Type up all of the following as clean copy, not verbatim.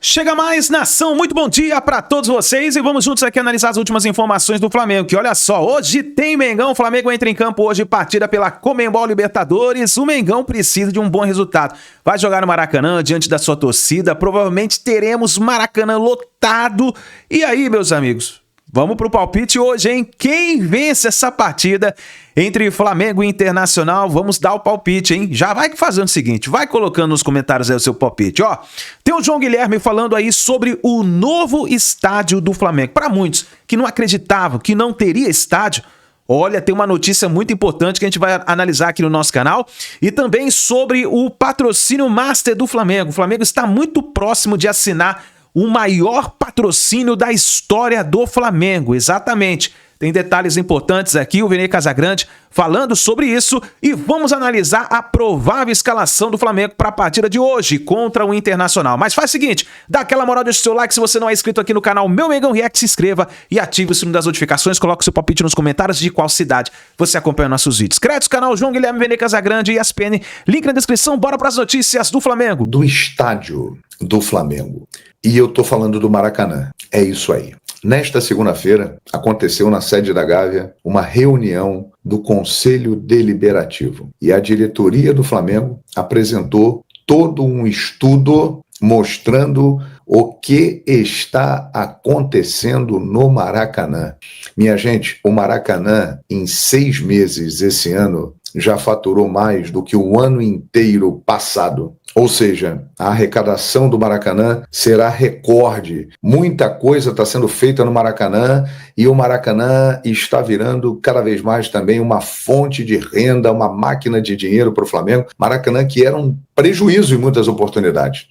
Chega mais, nação, muito bom dia para todos vocês e vamos juntos aqui analisar as últimas informações do Flamengo, que olha só, hoje tem Mengão, o Flamengo entra em campo hoje, partida pela Conmebol Libertadores, o Mengão precisa de um bom resultado, vai jogar no Maracanã, diante da sua torcida, provavelmente teremos Maracanã lotado, e aí, meus amigos? Vamos pro palpite hoje, hein? Quem vence essa partida entre Flamengo e Internacional? Vamos dar o palpite, hein? Já vai fazendo o seguinte, vai colocando nos comentários aí o seu palpite, ó. Tem o João Guilherme falando aí sobre o novo estádio do Flamengo. Para muitos que não acreditavam que não teria estádio, olha, tem uma notícia muito importante que a gente vai analisar aqui no nosso canal e também sobre o patrocínio master do Flamengo. O Flamengo está muito próximo de assinar o maior patrocínio da história do Flamengo, exatamente. Tem detalhes importantes aqui, o Vene Casagrande falando sobre isso e vamos analisar a provável escalação do Flamengo para a partida de hoje contra o Internacional. Mas faz o seguinte, dá aquela moral, deixa o seu like, se você não é inscrito aqui no canal Meu Mengão React, se inscreva e ative o sininho das notificações, coloque o seu palpite nos comentários de qual cidade você acompanha nossos vídeos. Créditos, canal João Guilherme, Vene Casagrande e ESPN, link na descrição, bora para as notícias do Flamengo. Do estádio do Flamengo. E eu tô falando do Maracanã. É isso aí. Nesta segunda-feira, aconteceu na sede da Gávea uma reunião do Conselho Deliberativo. E a diretoria do Flamengo apresentou todo um estudo mostrando o que está acontecendo no Maracanã. Minha gente, o Maracanã, em 6 meses esse ano, já faturou mais do que o ano inteiro passado. Ou seja, a arrecadação do Maracanã será recorde. Muita coisa está sendo feita no Maracanã e o Maracanã está virando cada vez mais também uma fonte de renda, uma máquina de dinheiro para o Flamengo. Maracanã que era um prejuízo em muitas oportunidades.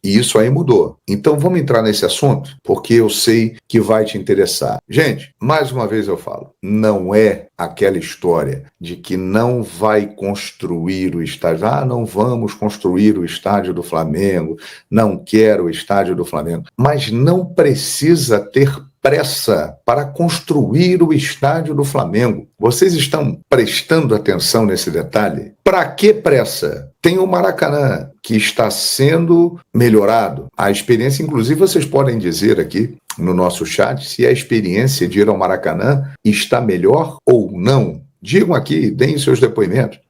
E isso aí mudou. Então vamos entrar nesse assunto, porque eu sei que vai te interessar. Gente, mais uma vez eu falo, não é aquela história de que não vai construir o estádio. Ah, não vamos construir o estádio do Flamengo, não quero o estádio do Flamengo. Mas não precisa ter pressa para construir o estádio do Flamengo. Vocês estão prestando atenção nesse detalhe? Para que pressa? Tem o Maracanã, que está sendo melhorado. A experiência, inclusive, vocês podem dizer aqui no nosso chat se a experiência de ir ao Maracanã está melhor ou não. Digam aqui, deem seus depoimentos.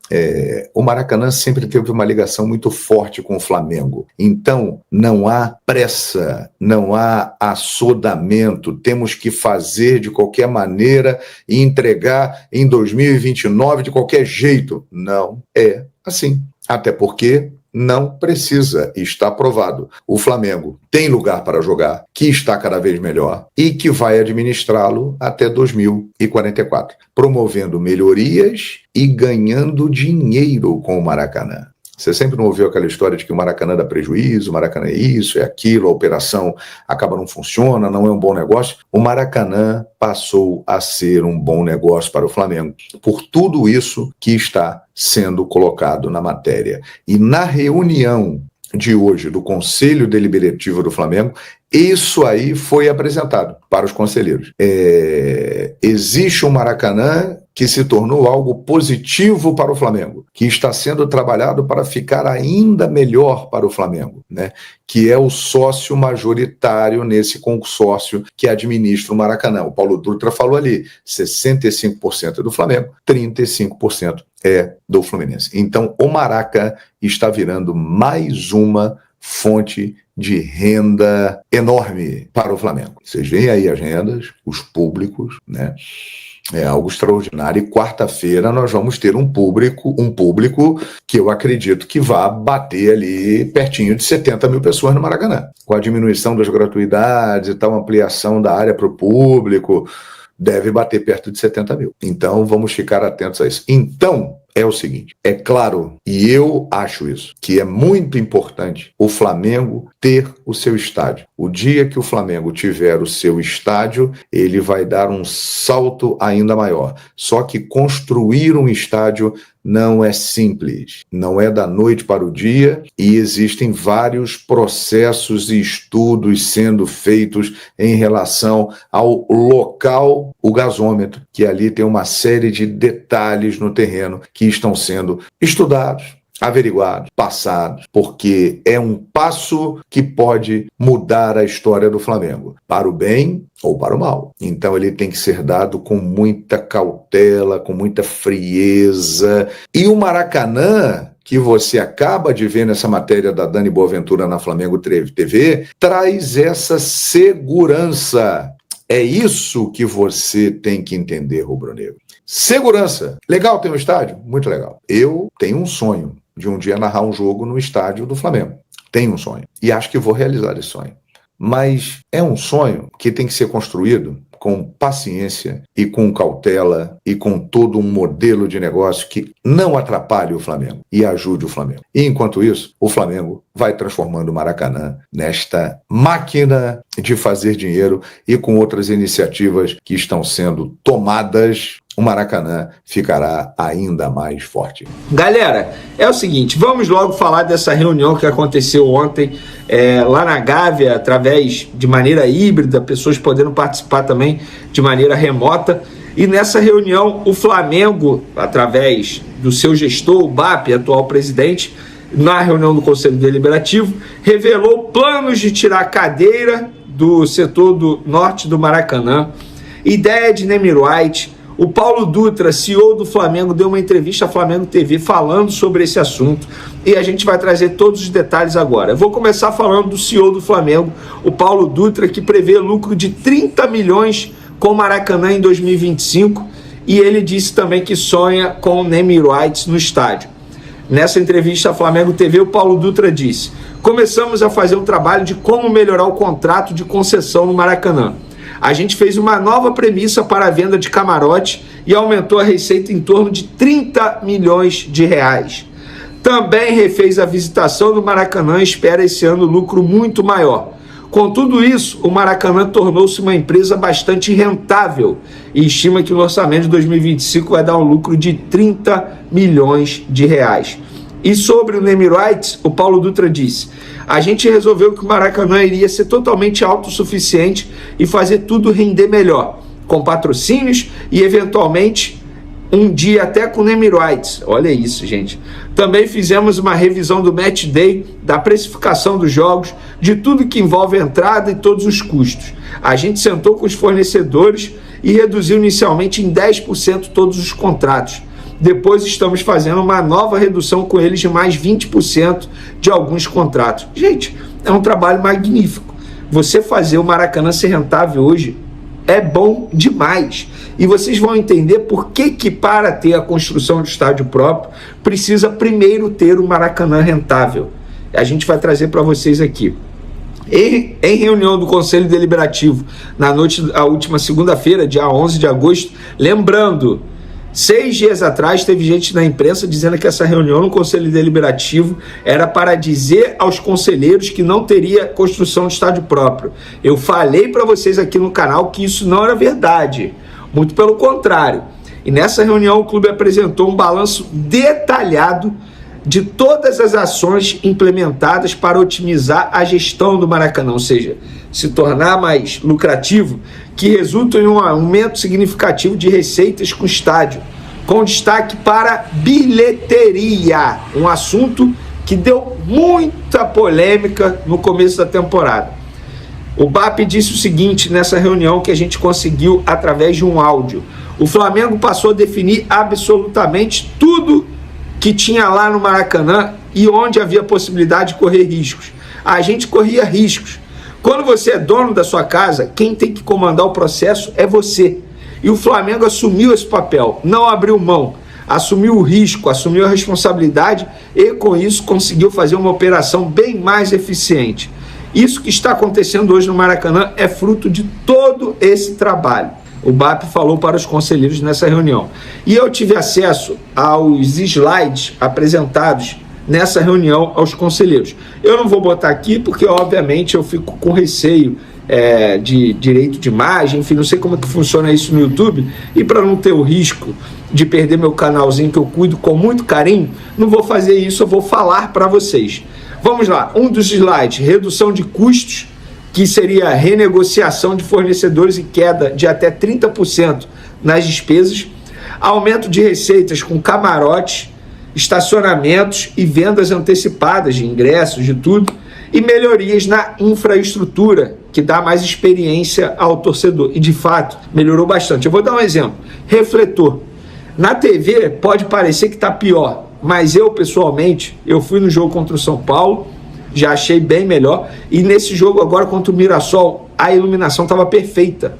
O Maracanã sempre teve uma ligação muito forte com o Flamengo. Então, não há pressa, não há assodamento. Temos que fazer de qualquer maneira e entregar em 2029 de qualquer jeito. Não é assim. Até porque não precisa, está provado. O Flamengo tem lugar para jogar, que está cada vez melhor e que vai administrá-lo até 2044, promovendo melhorias e ganhando dinheiro com o Maracanã. Você sempre não ouviu aquela história de que o Maracanã dá prejuízo, o Maracanã é isso, é aquilo, a operação acaba não funciona, não é um bom negócio. O Maracanã passou a ser um bom negócio para o Flamengo, por tudo isso que está sendo colocado na matéria. E na reunião de hoje do Conselho Deliberativo do Flamengo, isso aí foi apresentado para os conselheiros. Existe um Maracanã que se tornou algo positivo para o Flamengo, que está sendo trabalhado para ficar ainda melhor para o Flamengo, né? Que é o sócio majoritário nesse consórcio que administra o Maracanã. O Paulo Dutra falou ali, 65% é do Flamengo, 35% é do Fluminense. Então, o Maraca está virando mais uma fonte de renda enorme para o Flamengo. Vocês veem aí as rendas, os públicos, né? É algo extraordinário. E quarta-feira nós vamos ter um público que eu acredito que vai bater ali pertinho de 70 mil pessoas no Maracanã. Com a diminuição das gratuidades e tal, ampliação da área para o público, deve bater perto de 70 mil. Então vamos ficar atentos a isso. Então, é o seguinte, é claro, e eu acho isso, que é muito importante o Flamengo ter o seu estádio. O dia que o Flamengo tiver o seu estádio, ele vai dar um salto ainda maior. Só que construir um estádio não é simples, não é da noite para o dia e existem vários processos e estudos sendo feitos em relação ao local, o gasômetro, que ali tem uma série de detalhes no terreno que estão sendo estudados, averiguados, passados, porque é um passo que pode mudar a história do Flamengo, para o bem ou para o mal. Então ele tem que ser dado com muita cautela, com muita frieza. E o Maracanã, que você acaba de ver nessa matéria da Dani Boaventura na Flamengo TV, traz essa segurança. É isso que você tem que entender, rubro-negro. Segurança. Legal ter um estádio? Muito legal. Eu tenho um sonho de um dia narrar um jogo no estádio do Flamengo. Tenho um sonho. E acho que vou realizar esse sonho. Mas é um sonho que tem que ser construído com paciência e com cautela e com todo um modelo de negócio que não atrapalhe o Flamengo e ajude o Flamengo. E enquanto isso, o Flamengo vai transformando o Maracanã nesta máquina de fazer dinheiro e com outras iniciativas que estão sendo tomadas, o Maracanã ficará ainda mais forte. Galera, é o seguinte, vamos logo falar dessa reunião que aconteceu ontem lá na Gávea, através de maneira híbrida, pessoas podendo participar também de maneira remota. E nessa reunião, o Flamengo, através do seu gestor, o BAP, atual presidente, na reunião do Conselho Deliberativo, revelou planos de tirar a cadeira do setor do norte do Maracanã, ideia de Nemir White. O Paulo Dutra, CEO do Flamengo, deu uma entrevista à Flamengo TV falando sobre esse assunto e a gente vai trazer todos os detalhes agora. Eu vou começar falando do CEO do Flamengo, o Paulo Dutra, que prevê lucro de 30 milhões com o Maracanã em 2025 e ele disse também que sonha com o Nemir White no estádio. Nessa entrevista à Flamengo TV, o Paulo Dutra disse: começamos a fazer um trabalho de como melhorar o contrato de concessão no Maracanã. A gente fez uma nova premissa para a venda de camarote e aumentou a receita em torno de 30 milhões de reais. Também refez a visitação do Maracanã e espera esse ano lucro muito maior. Com tudo isso, o Maracanã tornou-se uma empresa bastante rentável e estima que no orçamento de 2025 vai dar um lucro de 30 milhões de reais. E sobre o Nemir White, o Paulo Dutra disse: a gente resolveu que o Maracanã iria ser totalmente autossuficiente e fazer tudo render melhor, com patrocínios e eventualmente um dia até com Nemir White. Olha isso, gente. Também fizemos uma revisão do Match Day, da precificação dos jogos, de tudo que envolve a entrada e todos os custos. A gente sentou com os fornecedores e reduziu inicialmente em 10% todos os contratos. Depois estamos fazendo uma nova redução com eles de mais 20% de alguns contratos. Gente, é um trabalho magnífico. Você fazer o Maracanã ser rentável hoje é bom demais. E vocês vão entender por que para ter a construção de estádio próprio, precisa primeiro ter o Maracanã rentável. A gente vai trazer para vocês aqui. Em reunião do Conselho Deliberativo, na noite da última segunda-feira, dia 11 de agosto, lembrando... 6 dias atrás teve gente na imprensa dizendo que essa reunião no Conselho Deliberativo era para dizer aos conselheiros que não teria construção de estádio próprio. Eu falei para vocês aqui no canal que isso não era verdade, muito pelo contrário. E nessa reunião o clube apresentou um balanço detalhado de todas as ações implementadas para otimizar a gestão do Maracanã, ou seja, se tornar mais lucrativo, que resultam em um aumento significativo de receitas com o estádio, com destaque para bilheteria, um assunto que deu muita polêmica no começo da temporada. O BAP disse o seguinte nessa reunião que a gente conseguiu através de um áudio: o Flamengo passou a definir absolutamente tudo que tinha lá no Maracanã e onde havia possibilidade de correr riscos. A gente corria riscos. Quando você é dono da sua casa, quem tem que comandar o processo é você. E o Flamengo assumiu esse papel, não abriu mão, assumiu o risco, assumiu a responsabilidade e com isso conseguiu fazer uma operação bem mais eficiente. Isso que está acontecendo hoje no Maracanã é fruto de todo esse trabalho. O BAP falou para os conselheiros nessa reunião. E eu tive acesso aos slides apresentados nessa reunião aos conselheiros. Eu não vou botar aqui porque, obviamente, eu fico com receio de direito de imagem, enfim, não sei como é que funciona isso no YouTube, e para não ter o risco de perder meu canalzinho que eu cuido com muito carinho, não vou fazer isso, eu vou falar para vocês. Vamos lá, um dos slides, redução de custos, que seria renegociação de fornecedores e queda de até 30% nas despesas, aumento de receitas com camarote, estacionamentos e vendas antecipadas de ingressos, de tudo, e melhorias na infraestrutura, que dá mais experiência ao torcedor. E, de fato, melhorou bastante. Eu vou dar um exemplo. Refletor. Na TV pode parecer que está pior, mas eu, pessoalmente, eu fui no jogo contra o São Paulo, já achei bem melhor, e nesse jogo agora contra o Mirassol, a iluminação estava perfeita.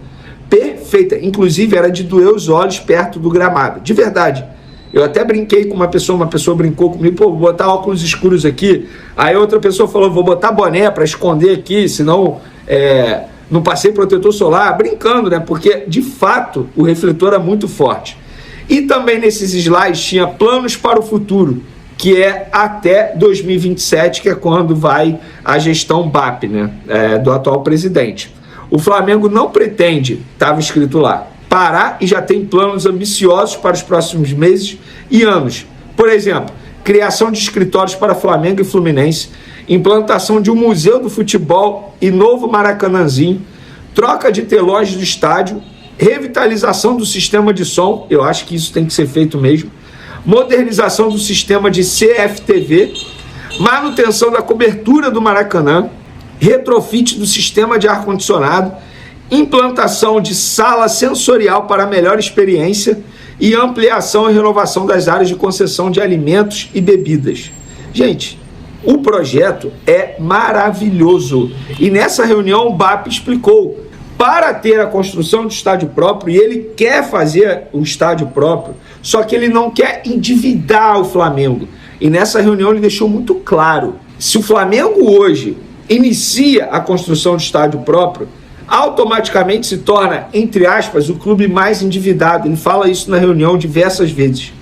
Perfeita. Inclusive, era de doer os olhos perto do gramado. De verdade. Eu até brinquei com uma pessoa brincou comigo, pô, vou botar óculos escuros aqui. Aí outra pessoa falou, vou botar boné para esconder aqui, senão não passei protetor solar. Brincando, né? Porque, de fato, o refletor é muito forte. E também nesses slides tinha planos para o futuro, que é até 2027, que é quando vai a gestão BAP, né? Do atual presidente. O Flamengo não pretende, estava escrito lá, parar e já tem planos ambiciosos para os próximos meses e anos. Por exemplo, criação de escritórios para Flamengo e Fluminense, implantação de um museu do futebol e novo Maracanãzinho, troca de telões do estádio, revitalização do sistema de som, eu acho que isso tem que ser feito mesmo, modernização do sistema de CFTV, manutenção da cobertura do Maracanã, retrofit do sistema de ar-condicionado, implantação de sala sensorial para melhor experiência e ampliação e renovação das áreas de concessão de alimentos e bebidas. Gente, o projeto é maravilhoso. E nessa reunião o BAP explicou, para ter a construção do estádio próprio, e ele quer fazer o estádio próprio, só que ele não quer endividar o Flamengo. E nessa reunião ele deixou muito claro, se o Flamengo hoje inicia a construção do estádio próprio, automaticamente se torna, entre aspas, o clube mais endividado. Ele fala isso na reunião diversas vezes.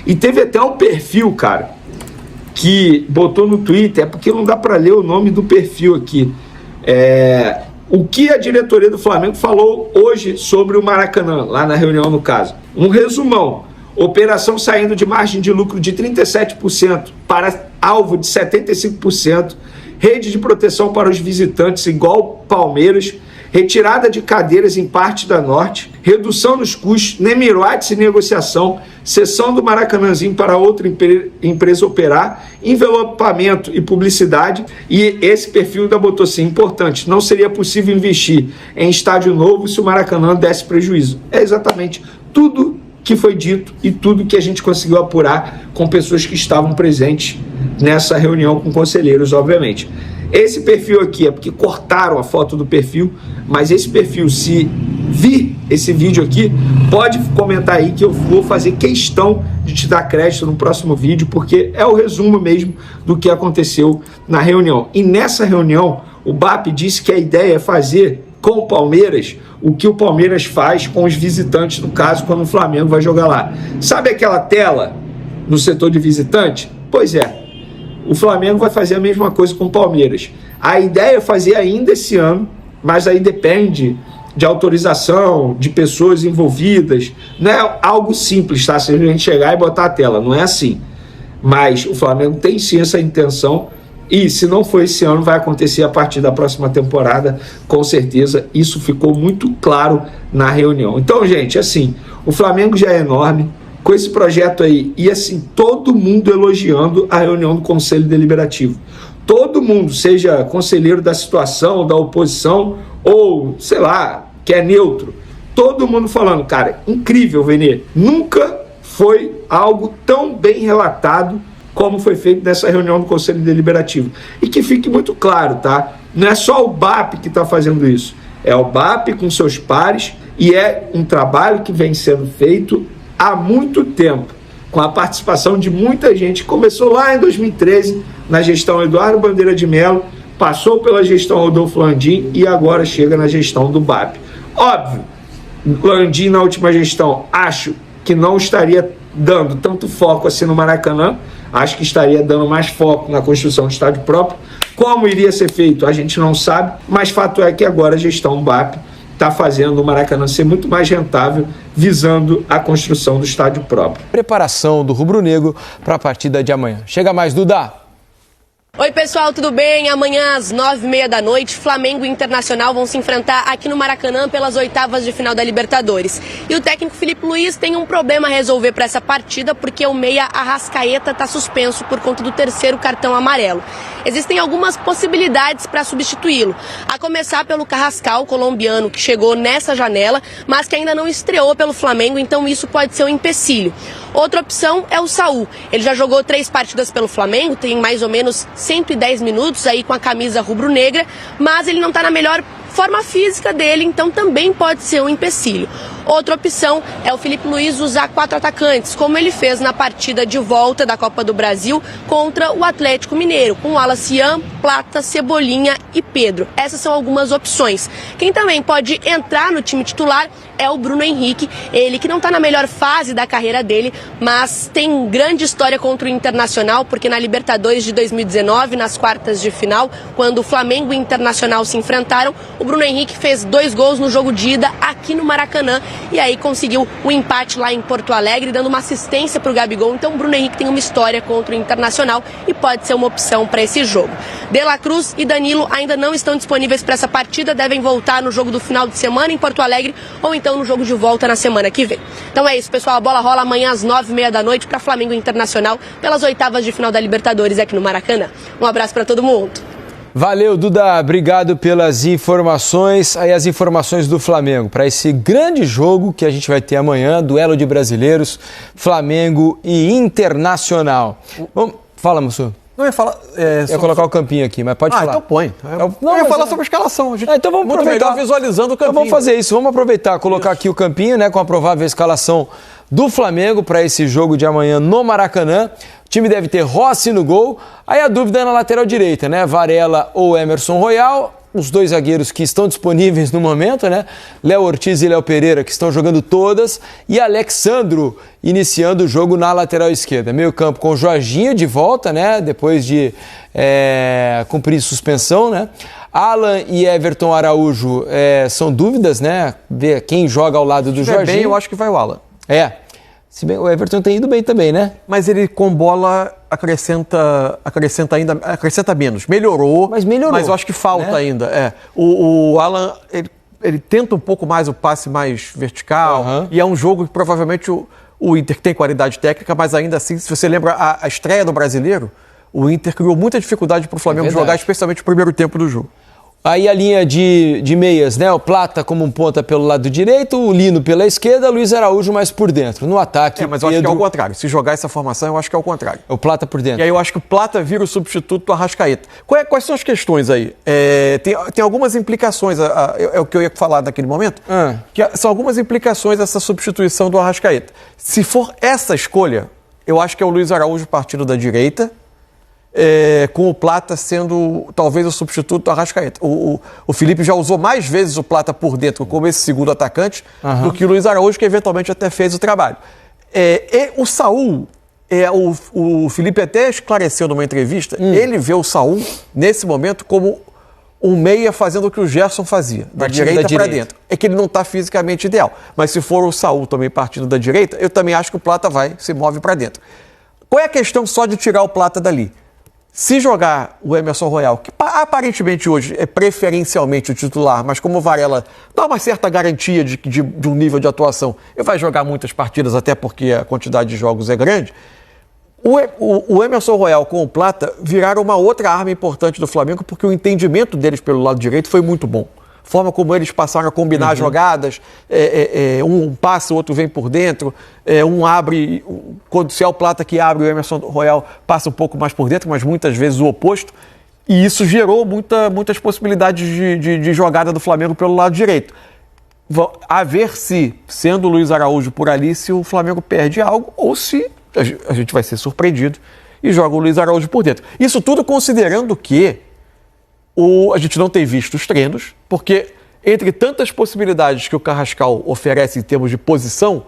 E teve até um perfil, cara, que botou no Twitter, é porque não dá para ler o nome do perfil aqui. O que a diretoria do Flamengo falou hoje sobre o Maracanã, lá na reunião no caso. Um resumão. Operação saindo de margem de lucro de 37% para alvo de 75%. Rede de proteção para os visitantes igual Palmeiras, retirada de cadeiras em parte da Norte, redução nos custos, Nemirates em negociação, cessão do Maracanãzinho para outra empresa operar, envelopamento e publicidade. E esse perfil ainda botou assim, importante, não seria possível investir em estádio novo se o Maracanã desse prejuízo. É exatamente tudo que foi dito e tudo que a gente conseguiu apurar com pessoas que estavam presentes nessa reunião com conselheiros, obviamente. Esse perfil aqui é porque cortaram a foto do perfil, mas esse perfil, se vir esse vídeo aqui, pode comentar aí que eu vou fazer questão de te dar crédito no próximo vídeo, porque é o resumo mesmo do que aconteceu na reunião. E nessa reunião, o BAP disse que a ideia é fazer com o Palmeiras o que o Palmeiras faz com os visitantes, no caso, quando o Flamengo vai jogar lá. Sabe aquela tela no setor de visitante? Pois é. O Flamengo vai fazer a mesma coisa com o Palmeiras. A ideia é fazer ainda esse ano, mas aí depende de autorização, de pessoas envolvidas. Não é algo simples, tá? Se a gente chegar e botar a tela, não é assim. Mas o Flamengo tem sim essa intenção, e se não for esse ano, vai acontecer a partir da próxima temporada, com certeza. Isso ficou muito claro na reunião. Então, gente, assim, o Flamengo já é enorme com esse projeto aí, e assim, todo mundo elogiando a reunião do Conselho Deliberativo. Todo mundo, seja conselheiro da situação, da oposição, ou, sei lá, que é neutro, todo mundo falando, cara, incrível, Venê, nunca foi algo tão bem relatado como foi feito nessa reunião do Conselho Deliberativo. E que fique muito claro, tá? Não é só o BAP que está fazendo isso, é o BAP com seus pares, e é um trabalho que vem sendo feito há muito tempo, com a participação de muita gente. Começou lá em 2013, na gestão Eduardo Bandeira de Mello, passou pela gestão Rodolfo Landim e agora chega na gestão do BAP. Óbvio, Landim na última gestão, acho que não estaria dando tanto foco assim no Maracanã, acho que estaria dando mais foco na construção do estádio próprio. Como iria ser feito, a gente não sabe, mas fato é que agora a gestão BAP está fazendo o Maracanã ser muito mais rentável, visando a construção do estádio próprio. Preparação do rubro-negro para a partida de amanhã. Chega mais, Duda! Oi pessoal, tudo bem? Amanhã às 9h30 da noite, Flamengo e Internacional vão se enfrentar aqui no Maracanã pelas oitavas de final da Libertadores. E o técnico Filipe Luís tem um problema a resolver para essa partida, porque o meia Arrascaeta está suspenso por conta do terceiro cartão amarelo. Existem algumas possibilidades para substituí-lo, a começar pelo Carrascal, colombiano, que chegou nessa janela, mas que ainda não estreou pelo Flamengo, então isso pode ser um empecilho. Outra opção é o Saúl. Ele já jogou 3 partidas pelo Flamengo, tem mais ou menos 110 minutos aí com a camisa rubro-negra, mas ele não está na melhor forma física dele, então também pode ser um empecilho. Outra opção é o Filipe Luís usar 4 atacantes, como ele fez na partida de volta da Copa do Brasil contra o Atlético Mineiro, com Wallace, Plata, Cebolinha e Pedro. Essas são algumas opções. Quem também pode entrar no time titular é o Bruno Henrique, ele que não está na melhor fase da carreira dele, mas tem grande história contra o Internacional, porque na Libertadores de 2019, nas quartas de final, quando o Flamengo e o Internacional se enfrentaram, o Bruno Henrique fez 2 gols no jogo de ida aqui no Maracanã e aí conseguiu o empate lá em Porto Alegre, dando uma assistência para o Gabigol. Então o Bruno Henrique tem uma história contra o Internacional e pode ser uma opção para esse jogo. De La Cruz e Danilo ainda não estão disponíveis para essa partida, devem voltar no jogo do final de semana em Porto Alegre ou então no jogo de volta na semana que vem. Então é isso, pessoal, a bola rola amanhã às 9h30 da noite para Flamengo e Internacional pelas oitavas de final da Libertadores aqui no Maracanã. Um abraço para todo mundo. Valeu, Duda. Obrigado pelas informações. Aí as informações do Flamengo para esse grande jogo que a gente vai ter amanhã, duelo de brasileiros, Flamengo e Internacional. Vamos, fala, Mussu. Não ia falar. Ia colocar o campinho aqui, mas pode falar. Então põe. Não, ia falar sobre a escalação. Então vamos muito aproveitar. Melhor visualizando o campinho. Então vamos fazer isso. Vamos aproveitar, colocar aqui o campinho, né, com a provável escalação do Flamengo para esse jogo de amanhã no Maracanã. O time deve ter Rossi no gol. Aí a dúvida é na lateral direita, né? Varela ou Emerson Royal. Os 2 zagueiros que estão disponíveis no momento, né? Léo Ortiz e Léo Pereira, que estão jogando todas. E Alexandro iniciando o jogo na lateral esquerda. Meio campo com o Jorginho de volta, né? Depois de cumprir suspensão, né? Alan e Everton Araújo são dúvidas, né? Ver quem joga ao lado do Jorginho. Bem, eu acho que vai o Alan. Se bem, o Everton tem ido bem também, né? Mas ele com bola acrescenta menos. Melhorou. Mas eu acho que falta, né? Ainda. O Alan, ele tenta um pouco mais o passe mais vertical. E é um jogo que provavelmente o Inter tem qualidade técnica, mas ainda assim, se você lembra a estreia do Brasileiro, o Inter criou muita dificuldade para o Flamengo jogar, especialmente o primeiro tempo do jogo. Aí a linha de meias, né? O Plata como um ponta pelo lado direito, o Lino pela esquerda, Luiz Araújo mais por dentro. No ataque, mas eu acho que é o contrário. Se jogar essa formação, eu acho que é o contrário. O Plata por dentro. E aí eu acho que o Plata vira o substituto do Arrascaeta. Quais são as questões aí? Tem algumas implicações, é o que eu ia falar naquele momento, que são algumas implicações dessa substituição do Arrascaeta. Se for essa escolha, eu acho que é o Luiz Araújo partindo da direita, com o Plata sendo talvez o substituto do Arrascaeta. O Felipe já usou mais vezes o Plata por dentro como esse segundo atacante do que o Luiz Araújo, que eventualmente até fez o trabalho. O Saúl, o Felipe até esclareceu numa entrevista, ele vê o Saúl nesse momento como um meia fazendo o que o Gerson fazia, da direita para dentro. É que ele não está fisicamente ideal, mas se for o Saúl também partindo da direita, eu também acho que o Plata se move para dentro. Qual é a questão só de tirar o Plata dali? Se jogar o Emerson Royal, que aparentemente hoje é preferencialmente o titular, mas como o Varela dá uma certa garantia de um nível de atuação, ele vai jogar muitas partidas, até porque a quantidade de jogos é grande, o Emerson Royal com o Plata viraram uma outra arma importante do Flamengo, porque o entendimento deles pelo lado direito foi muito bom. A forma como eles passaram a combinar jogadas, um passa, o outro vem por dentro, um abre, quando se é o Plata que abre, o Emerson Royal passa um pouco mais por dentro, mas muitas vezes o oposto, e isso gerou muitas possibilidades de jogada do Flamengo pelo lado direito. A ver se, sendo o Luiz Araújo por ali, se o Flamengo perde algo, ou se a gente vai ser surpreendido e joga o Luiz Araújo por dentro. Isso tudo considerando que a gente não tem visto os treinos, porque entre tantas possibilidades que o Carrascal oferece em termos de posição,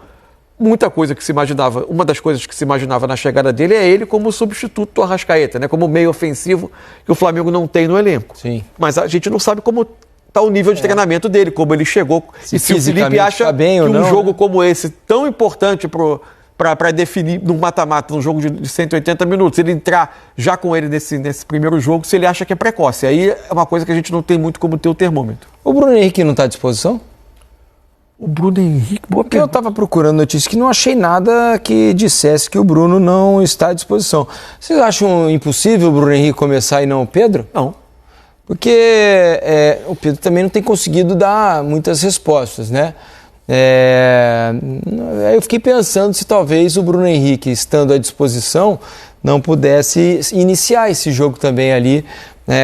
muita coisa que se imaginava, uma das coisas que se imaginava na chegada dele é ele como substituto do Arrascaeta, né? Como meio ofensivo que o Flamengo não tem no elenco. Sim. Mas a gente não sabe como está o nível de treinamento dele, como ele chegou. E se o Felipe acha bem que ou não, um jogo como esse, tão importante para definir no mata-mata, num jogo de 180 minutos, ele entrar já com ele nesse primeiro jogo, se ele acha que é precoce. Aí é uma coisa que a gente não tem muito como ter o termômetro. O Bruno Henrique não está à disposição? O Bruno Henrique, boa Porque eu estava procurando notícias que não achei nada que dissesse que o Bruno não está à disposição. Vocês acham impossível o Bruno Henrique começar e não o Pedro? Não. Porque o Pedro também não tem conseguido dar muitas respostas, né? Eu fiquei pensando se talvez o Bruno Henrique, estando à disposição, não pudesse iniciar esse jogo também ali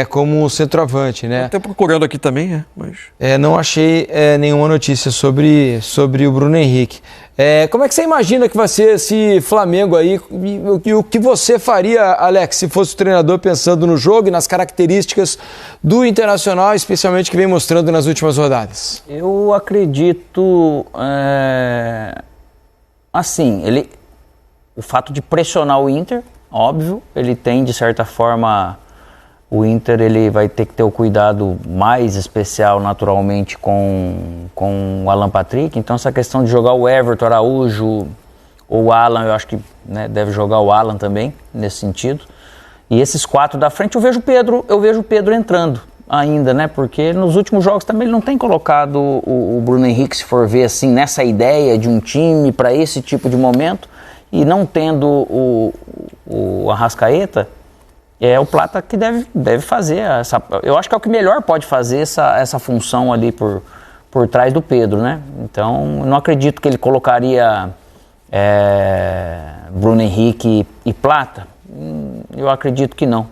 como centroavante, né? Estou procurando aqui também, mas... Não achei nenhuma notícia sobre o Bruno Henrique. Como é que você imagina que vai ser esse Flamengo aí? E o que você faria, Alex, se fosse o treinador, pensando no jogo e nas características do Internacional, especialmente que vem mostrando nas últimas rodadas? Eu acredito, o fato de pressionar o Inter, óbvio, ele tem, de certa forma... O Inter ele vai ter que ter o cuidado mais especial, naturalmente, com o Alan Patrick. Então, essa questão de jogar o Everton, Araújo ou o Alan, eu acho que deve jogar o Alan também, nesse sentido. E esses 4 da frente, eu vejo o Pedro entrando ainda, né? Porque nos últimos jogos também ele não tem colocado o Bruno Henrique, se for ver assim, nessa ideia de um time para esse tipo de momento. E não tendo o Arrascaeta... o Plata que deve fazer eu acho que é o que melhor pode fazer essa função ali por trás do Pedro, né? Então, eu não acredito que ele colocaria Bruno Henrique e Plata. Eu acredito que não.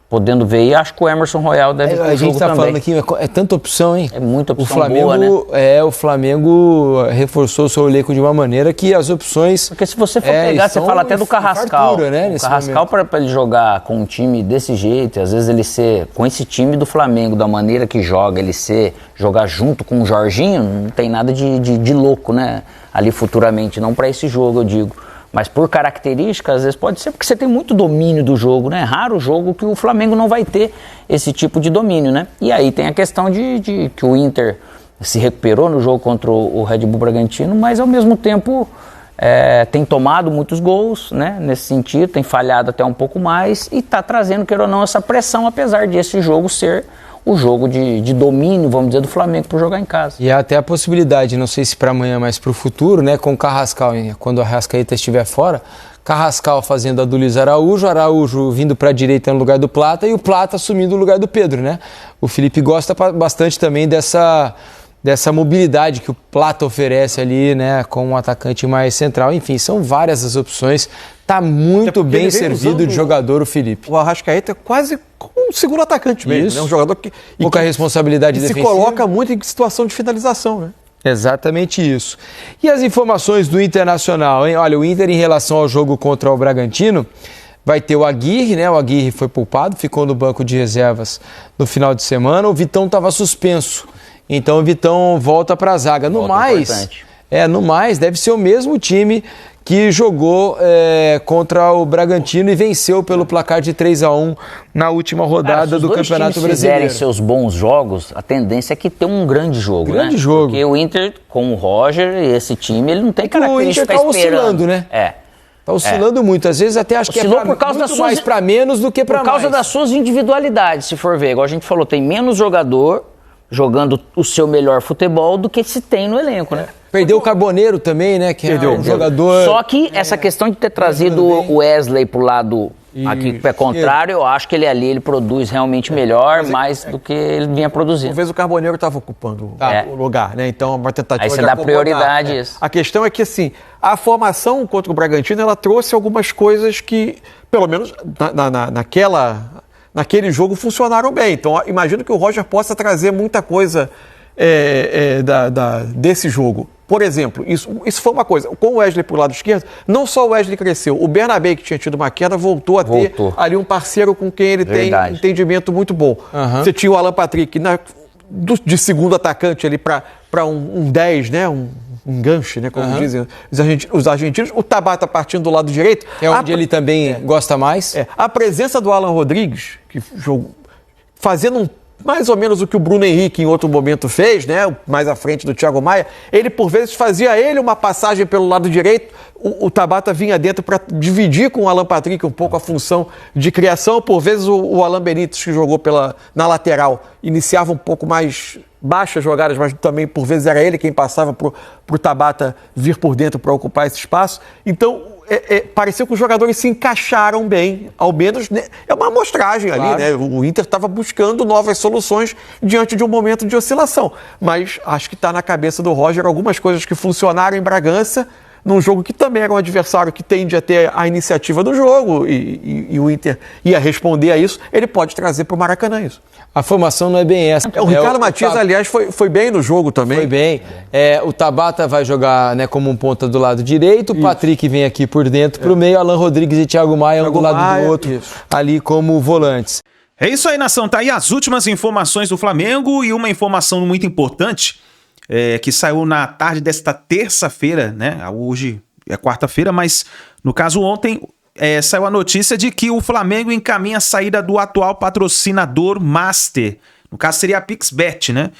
Podendo ver, e acho que o Emerson Royal deve ter a gente está falando aqui, é tanta opção, hein? É muita opção o Flamengo, boa, né? O Flamengo reforçou o seu elenco de uma maneira que as opções... Porque se você for pegar, você fala até do Carrascal. Fartura, né, o Carrascal, para ele jogar com um time desse jeito, às vezes ele com esse time do Flamengo, da maneira que joga, jogar junto com o Jorginho, não tem nada de louco, né? Ali futuramente, não para esse jogo, eu digo. Mas por características, às vezes pode ser porque você tem muito domínio do jogo, né? É raro o jogo que o Flamengo não vai ter esse tipo de domínio, né? E aí tem a questão de que o Inter se recuperou no jogo contra o Red Bull Bragantino, mas ao mesmo tempo tem tomado muitos gols, né? Nesse sentido, tem falhado até um pouco mais e está trazendo, queira ou não, essa pressão, apesar desse jogo ser o jogo de domínio, vamos dizer, do Flamengo para jogar em casa. E há até a possibilidade, não sei se para amanhã, mas para o futuro, né, com o Carrascal, quando o Arrascaeta estiver fora, Carrascal fazendo a do Luiz Araújo, Araújo vindo para a direita no lugar do Plata e o Plata assumindo o lugar do Pedro, né? O Felipe gosta bastante também dessa mobilidade que o Plata oferece ali, né, com um atacante mais central. Enfim, são várias as opções. Está muito bem servido de jogador o Felipe. O Arrascaeta é quase um segundo atacante mesmo. Isso. É um jogador que pouca responsabilidade defensiva. Se coloca muito em situação de finalização, né? Exatamente isso. E as informações do Internacional, hein? Olha, o Inter, em relação ao jogo contra o Bragantino, vai ter o Aguirre, né? O Aguirre foi poupado, ficou no banco de reservas no final de semana. O Vitão estava suspenso. Então o Vitão volta para a zaga. No mais, deve ser o mesmo time que jogou contra o Bragantino e venceu pelo placar de 3-1 na última rodada do Campeonato Brasileiro. Se fizerem seus bons jogos, a tendência é que tenha um grande jogo, grande jogo. Porque o Inter, com o Roger e esse time, ele não tem característica esperando. O Inter está oscilando, né? Está oscilando muito. Às vezes até acho Oscilou que é mais para menos do que para mais. Por causa das suas individualidades, se for ver. Igual a gente falou, tem menos jogador jogando o seu melhor futebol do que se tem no elenco, né? Perdeu o Carboneiro também, né? Que é um jogador... Só que essa questão de ter trazido o Wesley pro lado aqui, que é contrário, eu acho que ele produz realmente melhor, mais do que ele vinha produzindo. Talvez o Carboneiro estava ocupando o lugar, né? Então, uma tentativa aí você dá prioridade a isso. A questão é que, assim, a formação contra o Bragantino, ela trouxe algumas coisas que, pelo menos naquele jogo, funcionaram bem. Então, imagino que o Roger possa trazer muita coisa desse jogo. Por exemplo, isso foi uma coisa. Com o Wesley pro lado esquerdo, não só o Wesley cresceu, o Bernabé, que tinha tido uma queda, voltou a ter ali um parceiro com quem ele tem um entendimento muito bom. Uhum. Você tinha o Alan Patrick de segundo atacante ali para um 10, né? Um gancho, né? Como dizem os argentinos. O Tabata partindo do lado direito. É onde ele também gosta mais. A presença do Alan Rodrigues, que jogou, fazendo mais ou menos o que o Bruno Henrique em outro momento fez, né? Mais à frente do Thiago Maia. Ele, por vezes, fazia uma passagem pelo lado direito, o Tabata vinha dentro para dividir com o Alan Patrick um pouco a função de criação. Por vezes, o Alan Benítez, que jogou na lateral, iniciava um pouco mais baixas jogadas, mas também, por vezes, era ele quem passava para o Tabata vir por dentro para ocupar esse espaço. Então, pareceu que os jogadores se encaixaram bem, ao menos, né? É uma amostragem ali, né? O Inter estava buscando novas soluções diante de um momento de oscilação. Mas acho que está na cabeça do Roger algumas coisas que funcionaram em Bragança, num jogo que também era um adversário que tende a ter a iniciativa do jogo e o Inter ia responder a isso, ele pode trazer para o Maracanã isso. A formação não é bem essa. O Ricardo Matias, aliás, foi bem no jogo também. Foi bem. O Tabata vai jogar, né, como um ponta do lado direito, o Patrick vem aqui por dentro, pro meio, Alan Rodrigues e Thiago Maia, um do lado do outro, ali como volantes. É isso aí, nação. Tá aí as últimas informações do Flamengo e uma informação muito importante que saiu na tarde desta terça-feira, né? Hoje é quarta-feira, mas no caso ontem saiu a notícia de que o Flamengo encaminha a saída do atual patrocinador Master. No caso seria a PixBet, né?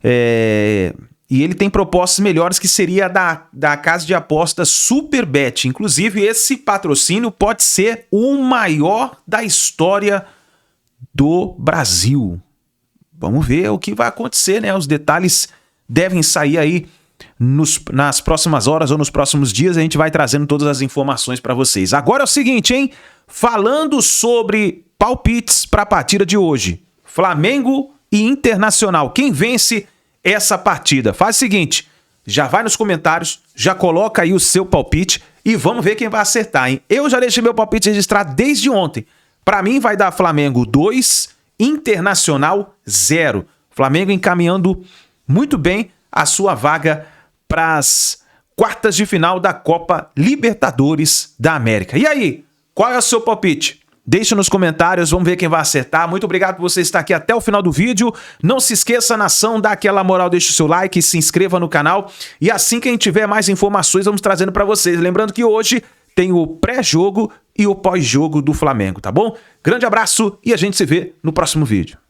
E ele tem propostas melhores que seria da casa de apostas Superbet. Inclusive, esse patrocínio pode ser o maior da história do Brasil. Vamos ver o que vai acontecer, né? Os detalhes devem sair aí nas próximas horas ou nos próximos dias. A gente vai trazendo todas as informações para vocês. Agora é o seguinte, hein? Falando sobre palpites para a partida de hoje. Flamengo e Internacional. Quem vence essa partida? Faz o seguinte, já vai nos comentários, já coloca aí o seu palpite e vamos ver quem vai acertar, hein? Eu já deixei meu palpite registrado desde ontem. Para mim vai dar Flamengo 2, Internacional 0. Flamengo encaminhando muito bem a sua vaga para as quartas de final da Copa Libertadores da América. E aí, qual é o seu palpite? Deixa nos comentários, vamos ver quem vai acertar. Muito obrigado por você estar aqui até o final do vídeo. Não se esqueça, nação, dá aquela moral, deixa o seu like, se inscreva no canal. E assim que a gente tiver mais informações, vamos trazendo para vocês. Lembrando que hoje tem o pré-jogo e o pós-jogo do Flamengo, tá bom? Grande abraço e a gente se vê no próximo vídeo.